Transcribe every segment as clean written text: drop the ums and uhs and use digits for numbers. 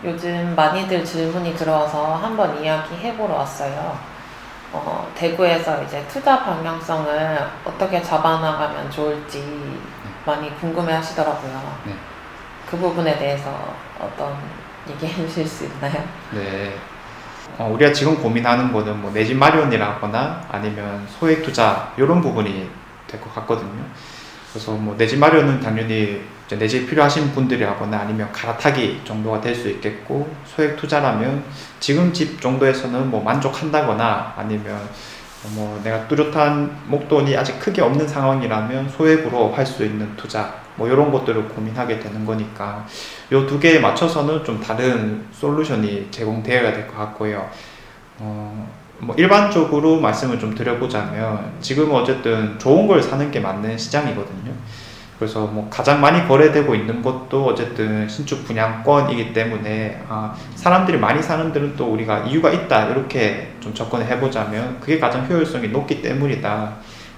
요즘 많이들 질문이 들어와서 한번 이야기해보러 왔어요. 대구에서 이제 투자 방향성을 어떻게 잡아나가면 좋을지 많이 궁금해 하시더라고요. 네. 그 부분에 대해서 어떤 얘기해 주실 수 있나요? 네. 우리가 지금 고민하는 거는 뭐 내 집 마련이라거나 아니면 소액 투자 이런 부분이 될 것 같거든요. 그래서 뭐 내 집 마련은 당연히 내 집 필요하신 분들이라거나 아니면 갈아타기 정도가 될 수 있겠고, 소액 투자라면 지금 집 정도에서는 뭐 만족한다거나 아니면 뭐 내가 뚜렷한 목돈이 아직 크게 없는 상황이라면 소액으로 할 수 있는 투자 뭐 이런 것들을 고민하게 되는 거니까, 요 두 개에 맞춰서는 좀 다른 솔루션이 제공되어야 될 것 같고요. 뭐 일반적으로 말씀을 좀 드려보자면 지금은 어쨌든 좋은 걸 사는 게 맞는 시장이거든요. 그래서 뭐 가장 많이 거래되고 있는 것도 어쨌든 신축 분양권이기 때문에 사람들이 많이 사는 데는 또 우리가 이유가 있다 이렇게 좀 접근을 해보자면 그게 가장 효율성이 높기 때문이다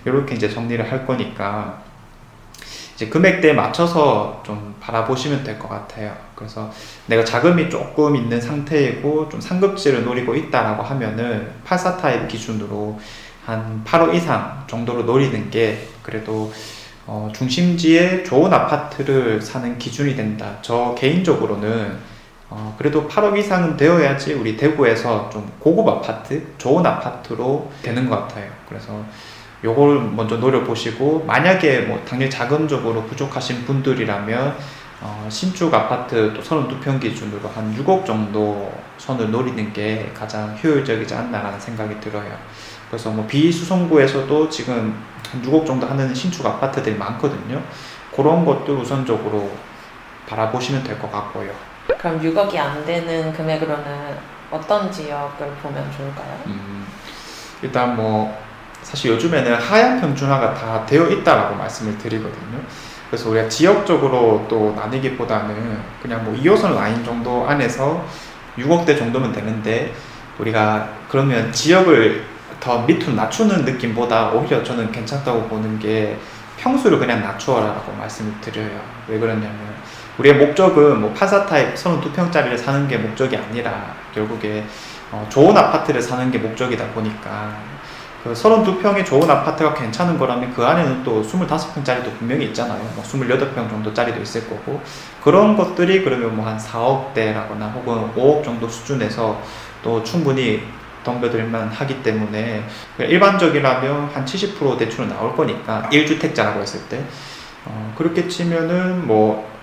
이렇게 이제 정리를 할 거니까, 이제 금액대에 맞춰서 좀 바라보시면 될 것 같아요. 그래서 내가 자금이 조금 있는 상태이고 좀 상급지를 노리고 있다라고 하면은 84 타입 기준으로 한 8억 이상 정도로 노리는 게 그래도 중심지에 좋은 아파트를 사는 기준이 된다. 저 개인적으로는 그래도 8억 이상은 되어야지 우리 대구에서 좀 고급 아파트, 좋은 아파트로 되는 것 같아요. 그래서 요걸 먼저 노려보시고, 만약에 뭐 당연히 자금적으로 부족하신 분들이라면 신축 아파트 또 32평 기준으로 한 6억 정도 선을 노리는 게 가장 효율적이지 않나라는 생각이 들어요. 그래서 뭐 비수성구에서도 지금 한 6억 정도 하는 신축 아파트들이 많거든요. 그런 것들 우선적으로 바라보시면 될 것 같고요. 그럼 6억이 안 되는 금액으로는 어떤 지역을 보면 좋을까요? 일단 뭐 사실 요즘에는 하향 평준화가 다 되어 있다라고 말씀을 드리거든요. 그래서 우리가 지역적으로 또 나뉘기보다는 그냥 뭐 2호선 라인 정도 안에서 6억대 정도면 되는데, 우리가 그러면 지역을 더 밑으로 낮추는 느낌보다 오히려 저는 괜찮다고 보는 게 평수를 그냥 낮추어라라고 말씀을 드려요. 왜 그러냐면 우리의 목적은 뭐 84 타입 32평짜리를 사는 게 목적이 아니라 결국에 좋은 아파트를 사는 게 목적이다 보니까, 그 32평의 좋은 아파트가 괜찮은 거라면 그 안에는 또 25평짜리도 분명히 있잖아요. 뭐 28평 정도짜리도 있을 거고, 그런 것들이 그러면 뭐 한 4억대라거나 혹은 5억 정도 수준에서 또 충분히 덤벼들만 하기 때문에, 일반적이라면 한 70% 대출은 나올 거니까 1주택자라고 했을 때 그렇게 치면은 뭐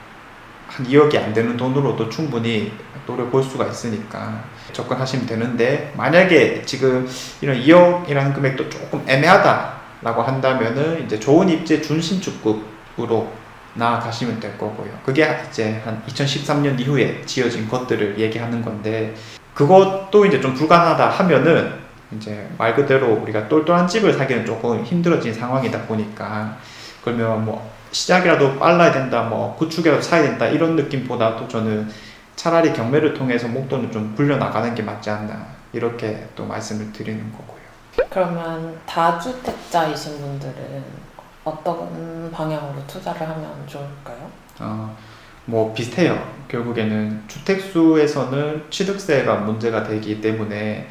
한 2억이 안 되는 돈으로도 충분히 노려볼 수가 있으니까 접근하시면 되는데, 만약에 지금 이런 2억이라는 금액도 조금 애매하다라고 한다면은 이제 좋은 입지 준신축급으로 나아가시면 될 거고요. 그게 이제 한 2013년 이후에 지어진 것들을 얘기하는 건데, 그것도 이제 좀 불가능하다 하면은 이제 말 그대로 우리가 똘똘한 집을 사기는 조금 힘들어진 상황이다 보니까, 그러면 뭐 시작이라도 빨라야 된다, 뭐 구축이라도 사야 된다 이런 느낌보다도 저는 차라리 경매를 통해서 목돈을 좀 굴려나가는 게 맞지 않나 이렇게 또 말씀을 드리는 거고요. 그러면 다주택자이신 분들은 어떤 방향으로 투자를 하면 좋을까요? 뭐 비슷해요. 결국에는 주택수에서는 취득세가 문제가 되기 때문에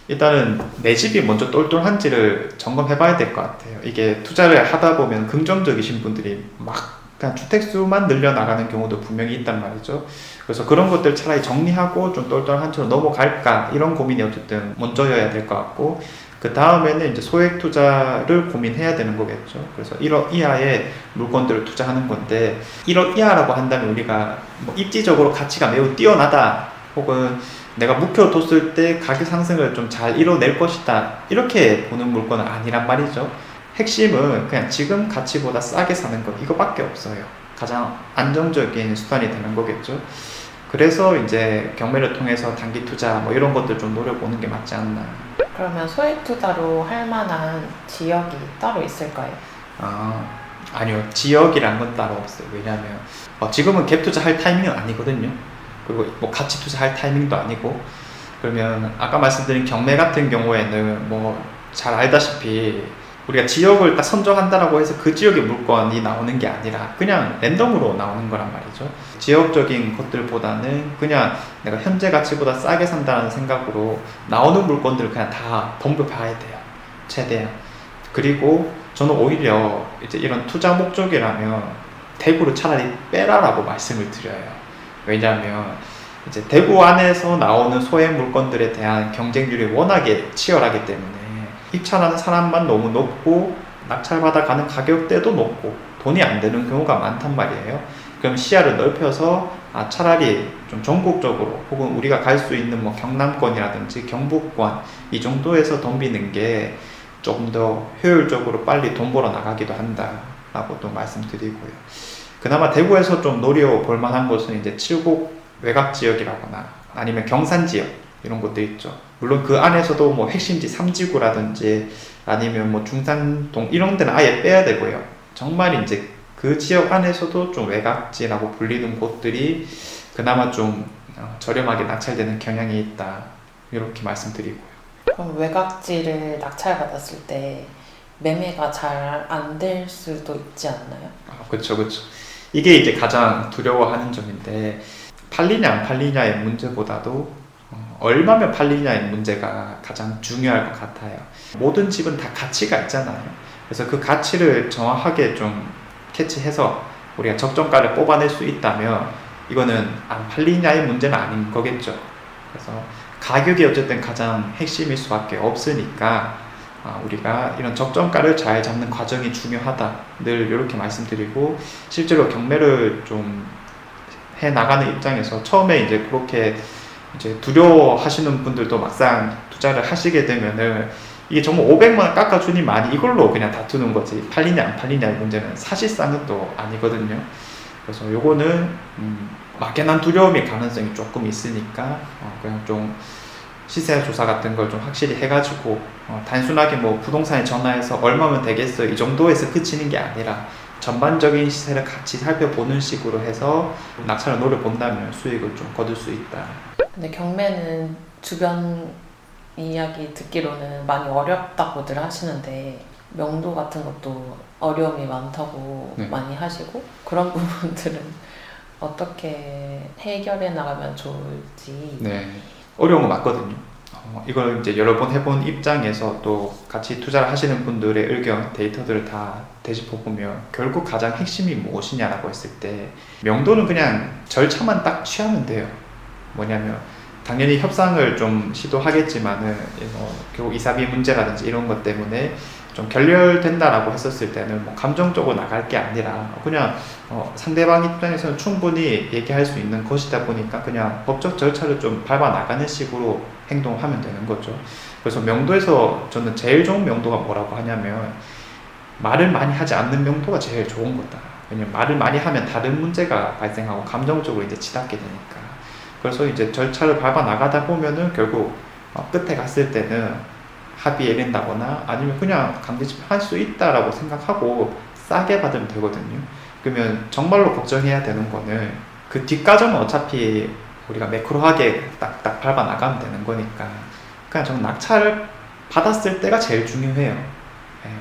일단은 내 집이 먼저 똘똘한지를 점검해 봐야 될 것 같아요. 이게 투자를 하다 보면 긍정적이신 분들이 막 그냥 주택수만 늘려나가는 경우도 분명히 있단 말이죠. 그래서 그런 것들 차라리 정리하고 좀 똘똘한 채로 넘어갈까 이런 고민이 어쨌든 먼저여야 될 것 같고, 그 다음에는 이제 소액 투자를 고민해야 되는 거겠죠. 그래서 1억 이하의 물건들을 투자하는 건데, 1억 이하라고 한다면 우리가 뭐 입지적으로 가치가 매우 뛰어나다 혹은 내가 묵혀뒀을 때 가격 상승을 좀 잘 이뤄낼 것이다 이렇게 보는 물건은 아니란 말이죠. 핵심은 그냥 지금 가치보다 싸게 사는 것, 이거밖에 없어요. 가장 안정적인 수단이 되는 거겠죠. 그래서 이제 경매를 통해서 단기 투자 뭐 이런 것들 좀 노려보는 게 맞지 않나. 그러면 소액 투자로 할 만한 지역이 따로 있을까요? 아니요, 지역이란 건 따로 없어요. 왜냐하면 지금은 갭 투자 할 타이밍은 아니거든요. 그리고 뭐 가치 투자 할 타이밍도 아니고, 그러면 아까 말씀드린 경매 같은 경우에는 뭐 잘 알다시피 우리가 지역을 딱 선정한다라고 해서 그 지역의 물건이 나오는 게 아니라 그냥 랜덤으로 나오는 거란 말이죠. 지역적인 것들보다는 그냥 내가 현재 가치보다 싸게 산다는 생각으로 나오는 물건들을 그냥 다 덤벼봐야 돼요. 최대한. 그리고 저는 오히려 이제 이런 투자 목적이라면 대구를 차라리 빼라라고 말씀을 드려요. 왜냐하면 이제 대구 안에서 나오는 소액 물건들에 대한 경쟁률이 워낙에 치열하기 때문에 입찰하는 사람만 너무 높고 낙찰받아 가는 가격대도 높고 돈이 안 되는 경우가 많단 말이에요. 그럼 시야를 넓혀서 차라리 좀 전국적으로 혹은 우리가 갈 수 있는 뭐 경남권이라든지 경북권 이 정도에서 덤비는 게 조금 더 효율적으로 빨리 돈 벌어 나가기도 한다라고 또 말씀드리고요. 그나마 대구에서 좀 노려볼 만한 곳은 이제 칠곡 외곽 지역이라거나 아니면 경산 지역 이런 곳들 있죠. 물론 그 안에서도 뭐 핵심지 삼지구라든지 아니면 뭐 중산동 이런 데는 아예 빼야 되고요. 정말 이제 그 지역 안에서도 좀 외곽지라고 불리는 곳들이 그나마 좀 저렴하게 낙찰되는 경향이 있다. 이렇게 말씀드리고요. 그럼 외곽지를 낙찰받았을 때 매매가 잘 안 될 수도 있지 않나요? 그렇죠, 그렇죠. 이게 이제 가장 두려워하는 점인데 팔리냐 안 팔리냐의 문제보다도 얼마면 팔리냐의 문제가 가장 중요할 것 같아요. 모든 집은 다 가치가 있잖아요. 그래서 그 가치를 정확하게 좀 캐치해서 우리가 적정가를 뽑아낼 수 있다면 이거는 안 팔리냐의 문제는 아닌 거겠죠. 그래서 가격이 어쨌든 가장 핵심일 수밖에 없으니까 우리가 이런 적정가를 잘 잡는 과정이 중요하다. 늘 이렇게 말씀드리고 실제로 경매를 좀 해 나가는 입장에서 처음에 이제 그렇게 이제 두려워하시는 분들도 막상 투자를 하시게 되면은 이게 정말 500만 원 깎아주니만 이걸로 그냥 다투는 거지 팔리냐 안 팔리냐의 문제는 사실상은 또 아니거든요. 그래서 요거는 막연한 두려움일 가능성이 조금 있으니까 그냥 좀 시세 조사 같은 걸 좀 확실히 해가지고 단순하게 뭐 부동산에 전화해서 얼마면 되겠어 이 정도에서 그치는 게 아니라 전반적인 시세를 같이 살펴보는 식으로 해서 낙찰을 노려본다면 수익을 좀 거둘 수 있다. 근데 경매는 주변 이야기 듣기로는 많이 어렵다고들 하시는데 명도 같은 것도 어려움이 많다고 네. 많이 하시고 그런 부분들은 어떻게 해결해 나가면 좋을지. 네, 어려운 거 맞거든요. 이걸 이제 여러 번 해본 입장에서 또 같이 투자를 하시는 분들의 의견, 데이터들을 다 되짚어 보면 결국 가장 핵심이 무엇이냐라고 했을 때 명도는 그냥 절차만 딱 취하면 돼요. 뭐냐면 당연히 협상을 좀 시도하겠지만은 결국 이사비 문제라든지 이런 것 때문에 좀 결렬된다라고 했었을 때는 뭐 감정적으로 나갈 게 아니라 그냥 상대방 입장에서는 충분히 얘기할 수 있는 것이다 보니까 그냥 법적 절차를 좀 밟아 나가는 식으로 행동하면 되는 거죠. 그래서 명도에서 저는 제일 좋은 명도가 뭐라고 하냐면 말을 많이 하지 않는 명도가 제일 좋은 거다. 왜냐면 말을 많이 하면 다른 문제가 발생하고 감정적으로 이제 치닫게 되니까. 그래서 이제 절차를 밟아 나가다 보면은 결국 끝에 갔을 때는 합의에 이른다거나 아니면 그냥 강제 집행할 수 있다라고 생각하고 싸게 받으면 되거든요. 그러면 정말로 걱정해야 되는 거는 그 뒷과정은 어차피 우리가 매크로하게 딱딱 밟아 나가면 되는 거니까 그냥 저는 낙찰을 받았을 때가 제일 중요해요.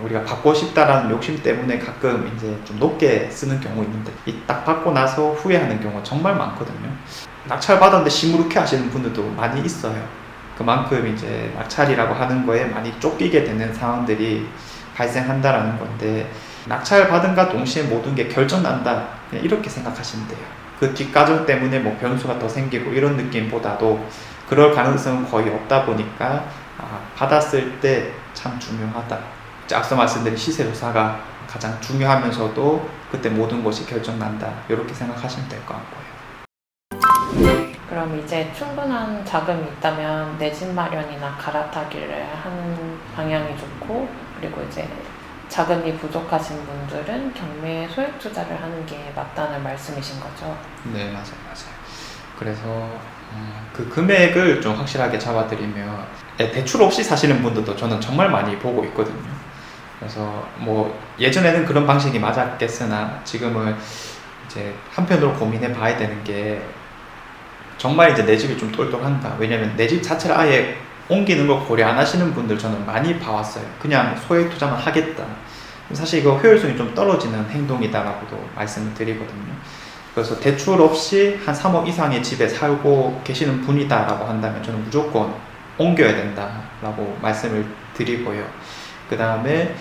우리가 받고 싶다라는 욕심 때문에 가끔 이제 좀 높게 쓰는 경우 있는데 이 딱 받고 나서 후회하는 경우가 정말 많거든요. 낙찰 받았는데 시무룩해 하시는 분들도 많이 있어요. 그만큼 이제 낙찰이라고 하는 거에 많이 쫓기게 되는 상황들이 발생한다라는 건데 낙찰 받은가 동시에 모든 게 결정난다 그냥 이렇게 생각하시면 돼요. 그 뒷과정 때문에 뭐 변수가 더 생기고 이런 느낌보다도 그럴 가능성은 거의 없다 보니까 받았을 때 참 중요하다. 앞서 말씀드린 시세조사가 가장 중요하면서도 그때 모든 것이 결정난다 이렇게 생각하시면 될 것 같고요. 그럼 이제 충분한 자금이 있다면 내 집 마련이나 갈아타기를 하는 방향이 좋고 그리고 이제 자금이 부족하신 분들은 경매 소액 투자를 하는 게 맞다는 말씀이신 거죠? 네, 맞아요. 그래서 그 금액을 좀 확실하게 잡아드리면 대출 없이 사시는 분들도 저는 정말 많이 보고 있거든요. 그래서 뭐 예전에는 그런 방식이 맞았겠으나 지금은 이제 한편으로 고민해 봐야 되는 게 정말 이제 내 집이 좀 똘똘한가? 왜냐면 내 집 자체를 아예 옮기는 걸 고려 안 하시는 분들 저는 많이 봐왔어요. 그냥 소액 투자만 하겠다. 사실 이거 효율성이 좀 떨어지는 행동이다라고도 말씀을 드리거든요. 그래서 대출 없이 한 3억 이상의 집에 살고 계시는 분이다라고 한다면 저는 무조건 옮겨야 된다라고 말씀을 드리고요. 그 다음에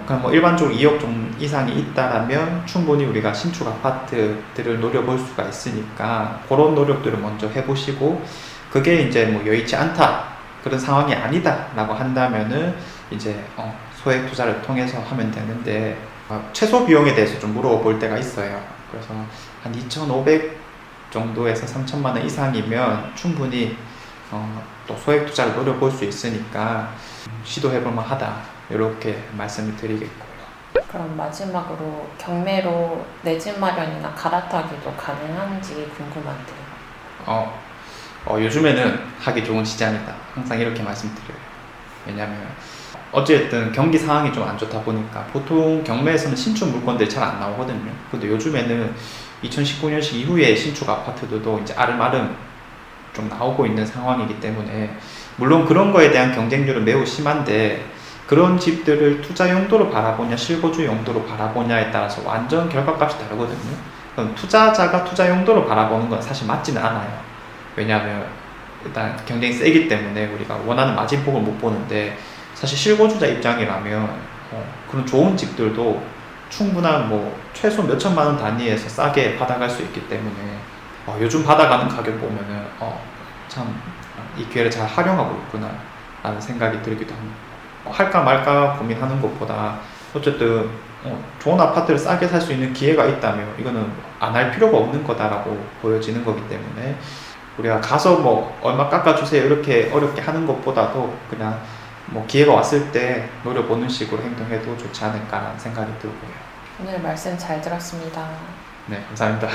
그냥 뭐 일반적으로 2억 좀 이상이 있다라면 충분히 우리가 신축 아파트들을 노려볼 수가 있으니까 그런 노력들을 먼저 해보시고, 그게 이제 뭐 여의치 않다, 그런 상황이 아니다라고 한다면은 이제 소액 투자를 통해서 하면 되는데, 최소 비용에 대해서 좀 물어볼 때가 있어요. 그래서 한 2,500 정도에서 3,000만 원 이상이면 충분히 또 소액 투자를 노려볼 수 있으니까 시도해볼 만하다, 이렇게 말씀을 드리겠고요. 그럼 마지막으로 경매로 내 집 마련이나 갈아타기도 가능한지 궁금한데요. 요즘에는 하기 좋은 시장이다, 항상 이렇게 말씀드려요. 왜냐하면 어쨌든 경기 상황이 좀 안 좋다 보니까 보통 경매에서는 신축 물건들이 잘 안 나오거든요. 근데 요즘에는 2019년식 이후에 신축 아파트들도 이제 아름아름 좀 나오고 있는 상황이기 때문에, 물론 그런 거에 대한 경쟁률은 매우 심한데, 그런 집들을 투자 용도로 바라보냐 실거주 용도로 바라보냐에 따라서 완전 결과값이 다르거든요. 그럼 투자자가 투자 용도로 바라보는 건 사실 맞지는 않아요. 왜냐하면 일단 경쟁이 세기 때문에 우리가 원하는 마진폭을 못 보는데, 사실 실거주자 입장이라면 그런 좋은 집들도 충분한 뭐 최소 몇 천만 원 단위에서 싸게 받아갈 수 있기 때문에 요즘 받아가는 가격 보면은 참 이 기회를 잘 활용하고 있구나 라는 생각이 들기도 합니다. 할까 말까 고민하는 것보다 어쨌든 좋은 아파트를 싸게 살 수 있는 기회가 있다면 이거는 안 할 필요가 없는 거다라고 보여지는 거기 때문에, 우리가 가서 뭐 얼마 깎아주세요 이렇게 어렵게 하는 것보다도 그냥 뭐 기회가 왔을 때 노려보는 식으로 행동해도 좋지 않을까라는 생각이 들고요. 오늘 말씀 잘 들었습니다. 네, 감사합니다.